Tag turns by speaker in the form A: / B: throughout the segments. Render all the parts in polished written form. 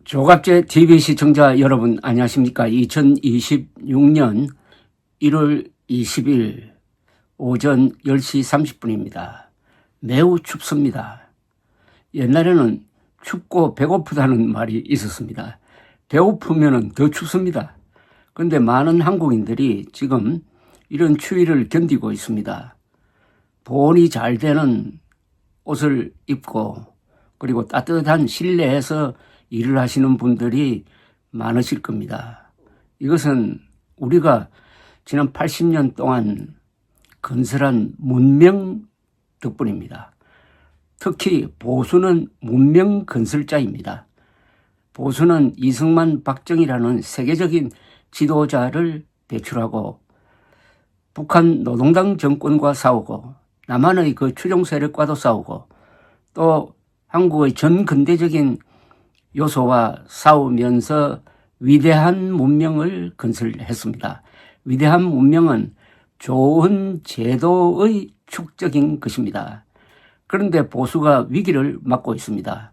A: 조갑제 TV 시청자 여러분 안녕하십니까. 2026년 1월 20일 오전 10시 30분입니다. 매우 춥습니다. 옛날에는 춥고 배고프다는 말이 있었습니다. 배고프면 더 춥습니다. 그런데 많은 한국인들이 지금 이런 추위를 견디고 있습니다. 보온이 잘 되는 옷을 입고 그리고 따뜻한 실내에서 일을 하시는 분들이 많으실 겁니다. 이것은 우리가 지난 80년 동안 건설한 문명 덕분입니다. 특히 보수는 문명 건설자입니다. 보수는 이승만, 박정희라는 세계적인 지도자를 배출하고 북한 노동당 정권과 싸우고 남한의 그 추종 세력과도 싸우고 또 한국의 전 근대적인 요소와 싸우면서 위대한 문명을 건설했습니다. 위대한 문명은 좋은 제도의 축적인 것입니다. 그런데 보수가 위기를 맞고 있습니다.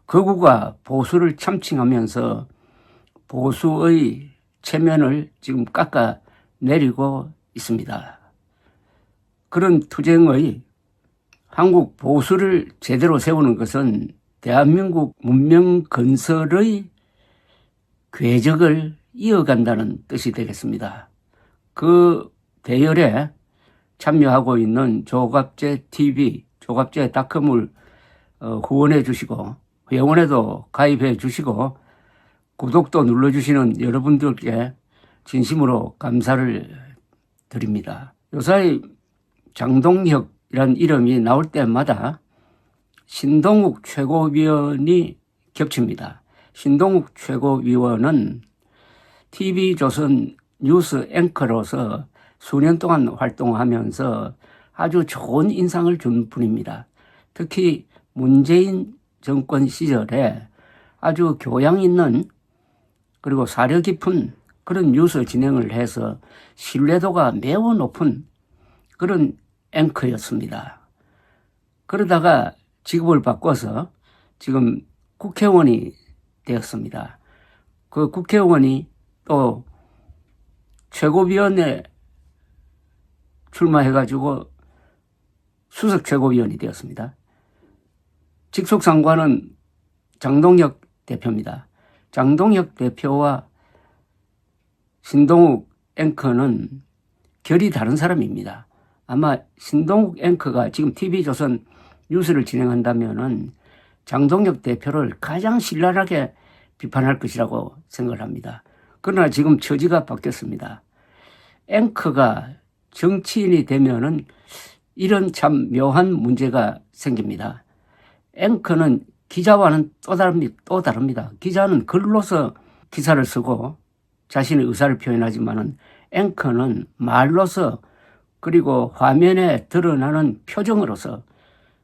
A: 극우가 보수를 참칭하면서 보수의 체면을 지금 깎아내리고 있습니다. 그런 투쟁의 한국 보수를 제대로 세우는 것은 대한민국 문명 건설의 궤적을 이어간다는 뜻이 되겠습니다. 그 대열에 참여하고 있는 조갑제 TV, 조갑제닷컴을 후원해 주시고 회원에도 가입해 주시고 구독도 눌러주시는 여러분들께 진심으로 감사를 드립니다. 요사이 장동혁이란 이름이 나올 때마다 신동욱 최고위원이 겹칩니다. 신동욱 최고위원은 TV조선 뉴스 앵커로서 수년 동안 활동하면서 아주 좋은 인상을 준 분입니다. 특히 문재인 정권 시절에 아주 교양 있는 그리고 사려 깊은 그런 뉴스 진행을 해서 신뢰도가 매우 높은 그런 앵커였습니다. 그러다가 직업을 바꿔서 지금 국회의원이 되었습니다. 그 국회의원이 또 최고위원회 출마해가지고 수석 최고위원이 되었습니다. 직속 상관은 장동혁 대표입니다. 장동혁 대표와 신동욱 앵커는 결이 다른 사람입니다. 아마 신동욱 앵커가 지금 TV조선 뉴스를 진행한다면은 장동혁 대표를 가장 신랄하게 비판할 것이라고 생각을 합니다. 그러나 지금 처지가 바뀌었습니다. 앵커가 정치인이 되면은 이런 참 묘한 문제가 생깁니다. 앵커는 기자와는 또 다릅니다. 기자는 글로서 기사를 쓰고 자신의 의사를 표현하지만은 앵커는 말로서 그리고 화면에 드러나는 표정으로서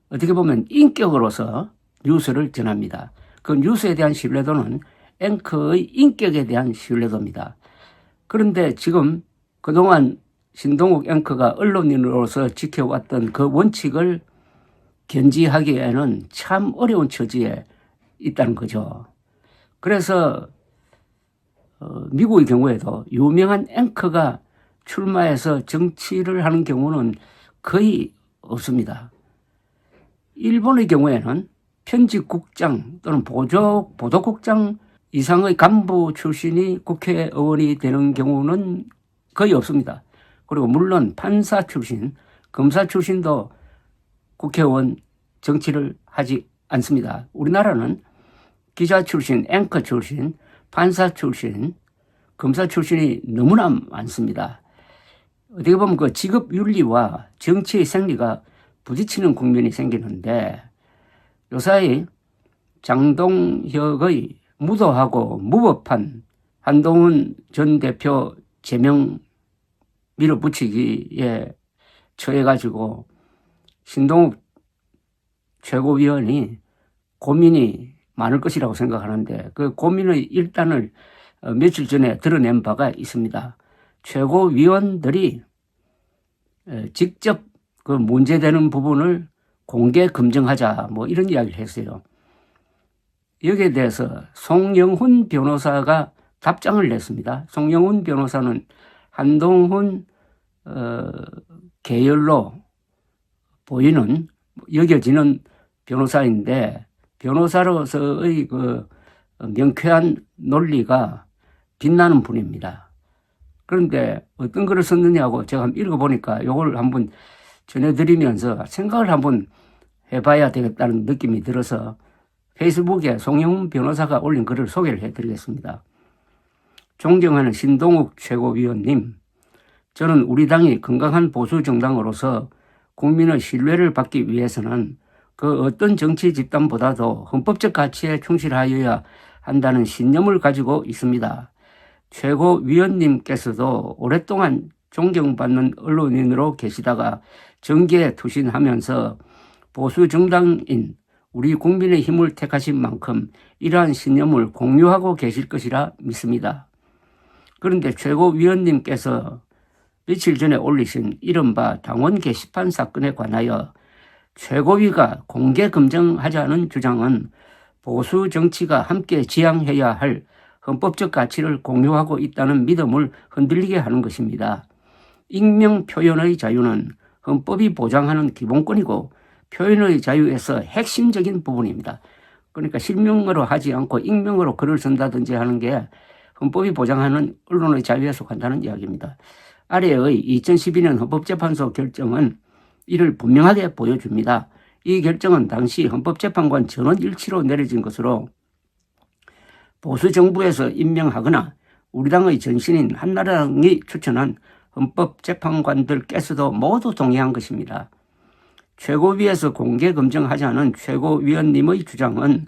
A: 어떻게 보면 인격으로서 뉴스를 전합니다. 그 뉴스에 대한 신뢰도는 앵커의 인격에 대한 신뢰도입니다. 그런데 지금 그동안 신동욱 앵커가 언론인으로서 지켜왔던 그 원칙을 견지하기에는 참 어려운 처지에 있다는 거죠. 그래서 미국의 경우에도 유명한 앵커가 출마해서 정치를 하는 경우는 거의 없습니다. 일본의 경우에는 편집국장 또는 보도국장 이상의 간부 출신이 국회의원이 되는 경우는 거의 없습니다. 그리고 물론 판사 출신, 검사 출신도 국회의원 정치를 하지 않습니다. 우리나라는 기자 출신, 앵커 출신, 판사 출신, 검사 출신이 너무나 많습니다. 어떻게 보면 그 직업 윤리와 정치의 생리가 부딪히는 국면이 생기는데 요사이 장동혁의 무도하고 무법한 한동훈 전 대표 제명 밀어붙이기에 처해가지고 신동욱 최고위원이 고민이 많을 것이라고 생각하는데 그 고민의 일단을 며칠 전에 드러낸 바가 있습니다. 최고위원들이 직접 그 문제되는 부분을 공개 검증하자 뭐 이런 이야기를 했어요. 여기에 대해서 송영훈 변호사가 답장을 냈습니다. 송영훈 변호사는 한동훈 계열로 보이는 여겨지는 변호사인데 변호사로서의 그 명쾌한 논리가 빛나는 분입니다. 그런데 어떤 글을 썼느냐고 제가 한번 읽어보니까 이걸 한번 전해드리면서 생각을 한번 해봐야 되겠다는 느낌이 들어서 페이스북에 송영훈 변호사가 올린 글을 소개를 해드리겠습니다. 존경하는 신동욱 최고위원님, 저는 우리 당이 건강한 보수 정당으로서 국민의 신뢰를 받기 위해서는 그 어떤 정치 집단보다도 헌법적 가치에 충실하여야 한다는 신념을 가지고 있습니다. 최고위원님께서도 오랫동안 존경받는 언론인으로 계시다가 정계에 투신하면서 보수 정당인 우리 국민의힘을 택하신 만큼 이러한 신념을 공유하고 계실 것이라 믿습니다. 그런데 최고위원님께서 며칠 전에 올리신 이른바 당원 게시판 사건에 관하여 최고위가 공개 검증하자는 주장은 보수 정치가 함께 지향해야 할 헌법적 가치를 공유하고 있다는 믿음을 흔들리게 하는 것입니다. 익명 표현의 자유는 헌법이 보장하는 기본권이고 표현의 자유에서 핵심적인 부분입니다. 그러니까 실명으로 하지 않고 익명으로 글을 쓴다든지 하는 게 헌법이 보장하는 언론의 자유에 속한다는 이야기입니다. 아래의 2012년 헌법재판소 결정은 이를 분명하게 보여줍니다. 이 결정은 당시 헌법재판관 전원 일치로 내려진 것으로 보수 정부에서 임명하거나 우리 당의 전신인 한나라당이 추천한 헌법재판관들께서도 모두 동의한 것입니다. 최고위에서 공개 검증하자는 최고위원님의 주장은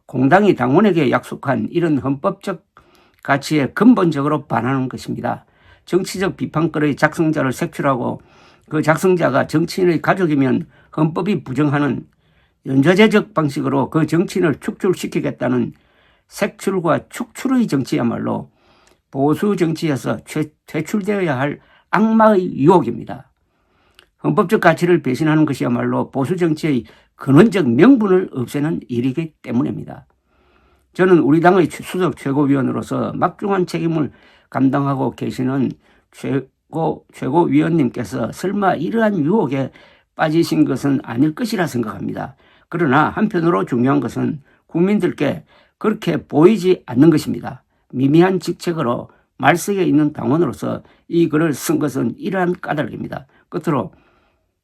A: 공당이 당원에게 약속한 이런 헌법적 가치에 근본적으로 반하는 것입니다. 정치적 비판글의 작성자를 색출하고 그 작성자가 정치인의 가족이면 헌법이 부정하는 연좌제적 방식으로 그 정치인을 축출시키겠다는 색출과 축출의 정치야말로 보수 정치에서 퇴출되어야 할 악마의 유혹입니다. 헌법적 가치를 배신하는 것이야말로 보수 정치의 근원적 명분을 없애는 일이기 때문입니다. 저는 우리 당의 수석 최고위원으로서 막중한 책임을 감당하고 계시는 최고위원님께서 설마 이러한 유혹에 빠지신 것은 아닐 것이라 생각합니다. 그러나 한편으로 중요한 것은 국민들께 그렇게 보이지 않는 것입니다. 미미한 직책으로 말석에 있는 당원으로서 이 글을 쓴 것은 이러한 까닭입니다. 끝으로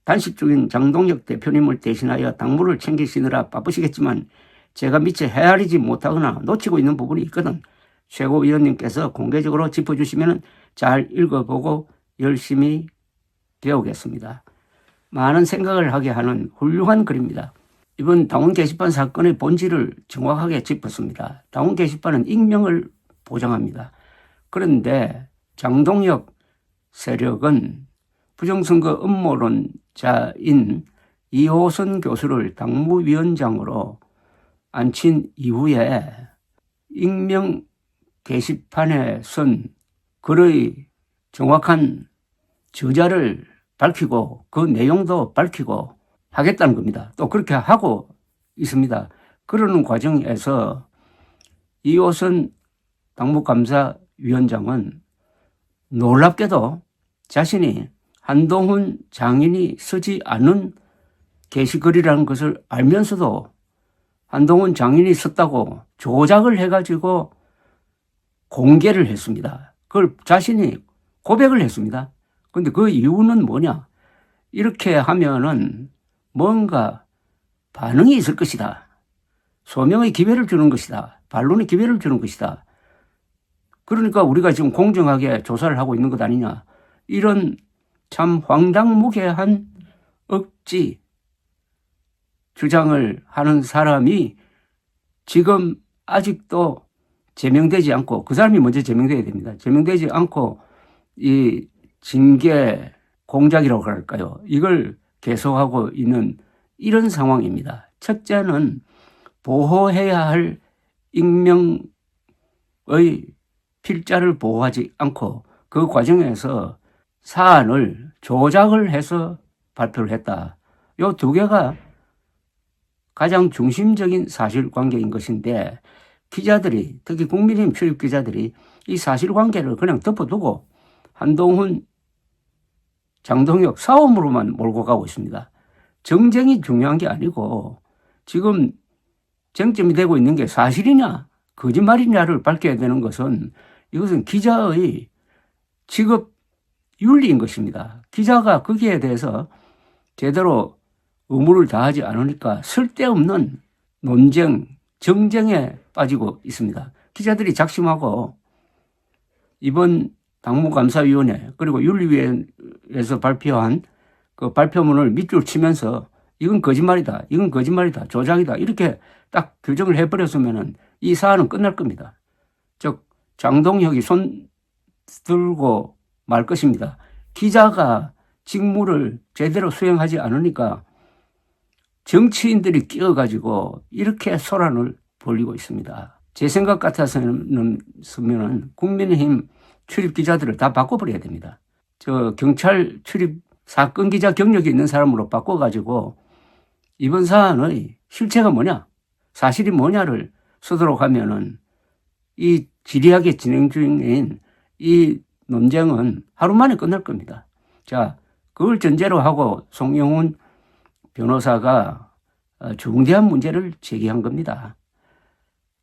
A: 단식 중인 장동혁 대표님을 대신하여 당무를 챙기시느라 바쁘시겠지만 제가 미처 헤아리지 못하거나 놓치고 있는 부분이 있거든 최고위원님께서 공개적으로 짚어주시면 잘 읽어보고 열심히 배우겠습니다. 많은 생각을 하게 하는 훌륭한 글입니다. 이번 당원 게시판 사건의 본질을 정확하게 짚었습니다. 당원 게시판은 익명을 보장합니다. 그런데 장동혁 세력은 부정선거 음모론자인 이호선 교수를 당무위원장으로 앉힌 이후에 익명 게시판에 쓴 글의 정확한 저자를 밝히고 그 내용도 밝히고 하겠다는 겁니다. 또 그렇게 하고 있습니다. 그러는 과정에서 이호선 당무감사위원장은 놀랍게도 자신이 한동훈 장인이 쓰지 않은 게시글이라는 것을 알면서도 한동훈 장인이 썼다고 조작을 해가지고 공개를 했습니다. 그걸 자신이 고백을 했습니다. 그런데 그 이유는 뭐냐? 이렇게 하면은 뭔가 반응이 있을 것이다. 소명의 기회를 주는 것이다. 반론의 기회를 주는 것이다. 그러니까 우리가 지금 공정하게 조사를 하고 있는 것 아니냐. 이런 참 황당무계한 억지 주장을 하는 사람이 지금 아직도 제명되지 않고, 그 사람이 먼저 제명돼야 됩니다. 제명되지 않고 이 징계 공작이라고 할까요? 이걸 계속하고 있는 이런 상황입니다. 첫째는 보호해야 할 익명의 필자를 보호하지 않고 그 과정에서 사안을 조작을 해서 발표를 했다. 이 두 개가 가장 중심적인 사실관계인 것인데 기자들이, 특히 국민의힘 출입 기자들이 이 사실관계를 그냥 덮어두고 한동훈, 장동혁 싸움으로만 몰고 가고 있습니다. 정쟁이 중요한 게 아니고 지금 쟁점이 되고 있는 게 사실이냐 거짓말이냐를 밝혀야 되는 것은 이것은 기자의 직업 윤리인 것입니다. 기자가 거기에 대해서 제대로 의무를 다하지 않으니까 쓸데없는 논쟁, 정쟁에 빠지고 있습니다. 기자들이 작심하고 이번 당무감사위원회 그리고 윤리위에서 발표한 그 발표문을 밑줄 치면서 이건 거짓말이다, 이건 거짓말이다, 조작이다 이렇게 딱 규정을 해버렸으면 이 사안은 끝날 겁니다. 즉 장동혁이 손 들고 말 것입니다. 기자가 직무를 제대로 수행하지 않으니까 정치인들이 끼어가지고 이렇게 소란을 벌이고 있습니다. 제 생각 같아서는 국민의힘 출입 기자들을 다 바꿔버려야 됩니다. 저 경찰 출입 사건 기자 경력이 있는 사람으로 바꿔가지고 이번 사안의 실체가 뭐냐, 사실이 뭐냐를 쓰도록 하면은 이 지리하게 진행 중인 이 논쟁은 하루 만에 끝날 겁니다. 자, 그걸 전제로 하고 송영훈 변호사가 중대한 문제를 제기한 겁니다.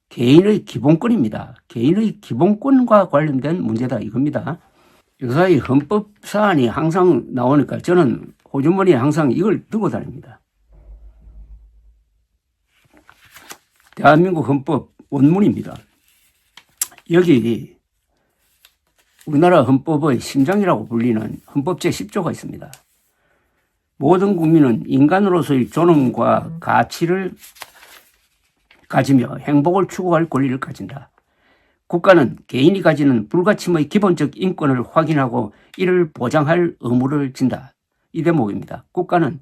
A: 개인의 기본권입니다. 개인의 기본권과 관련된 문제다 이겁니다. 요사이 헌법 사안이 항상 나오니까 저는 호주머니에 항상 이걸 들고 다닙니다. 대한민국 헌법 원문입니다. 여기 우리나라 헌법의 심장이라고 불리는 헌법 제10조가 있습니다. 모든 국민은 인간으로서의 존엄과 가치를 가지며 행복을 추구할 권리를 가진다. 국가는 개인이 가지는 불가침의 기본적 인권을 확인하고 이를 보장할 의무를 진다. 이 대목입니다. 국가는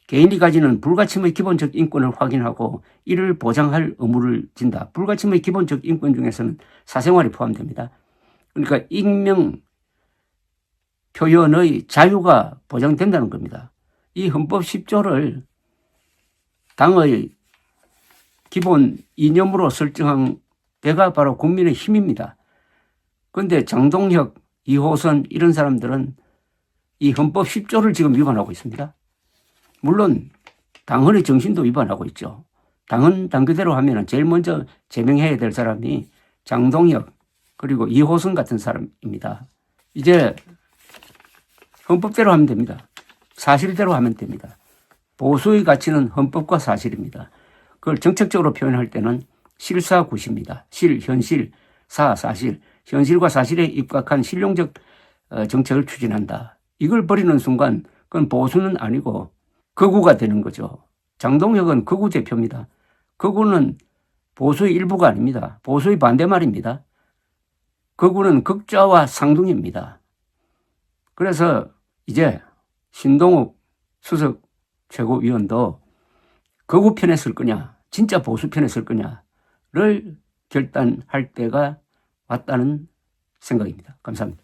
A: 개인이 가지는 불가침의 기본적 인권을 확인하고 이를 보장할 의무를 진다. 불가침의 기본적 인권 중에서는 사생활이 포함됩니다. 그러니까 익명, 표현의 자유가 보장된다는 겁니다. 이 헌법 10조를 당의 기본 이념으로 설정한 데가 바로 국민의 힘입니다. 그런데 장동혁, 이호선 이런 사람들은 이 헌법 10조를 지금 위반하고 있습니다. 물론 당헌의 정신도 위반하고 있죠. 당헌 당규대로 하면 제일 먼저 제명해야 될 사람이 장동혁 그리고 이호선 같은 사람입니다. 이제 헌법대로 하면 됩니다. 사실대로 하면 됩니다. 보수의 가치는 헌법과 사실입니다. 그걸 정책적으로 표현할 때는 실사구시입니다. 실, 현실, 사, 사실. 현실과 사실에 입각한 실용적 정책을 추진한다. 이걸 버리는 순간 그건 보수는 아니고 극우가 되는 거죠. 장동혁은 극우 대표입니다. 극우는 보수의 일부가 아닙니다. 보수의 반대말입니다. 극우는 극좌와 상둥입니다. 그래서 이제 신동욱 수석 최고위원도 극우 편에 설 거냐, 진짜 보수 편에 설 거냐를 결단할 때가 왔다는 생각입니다. 감사합니다.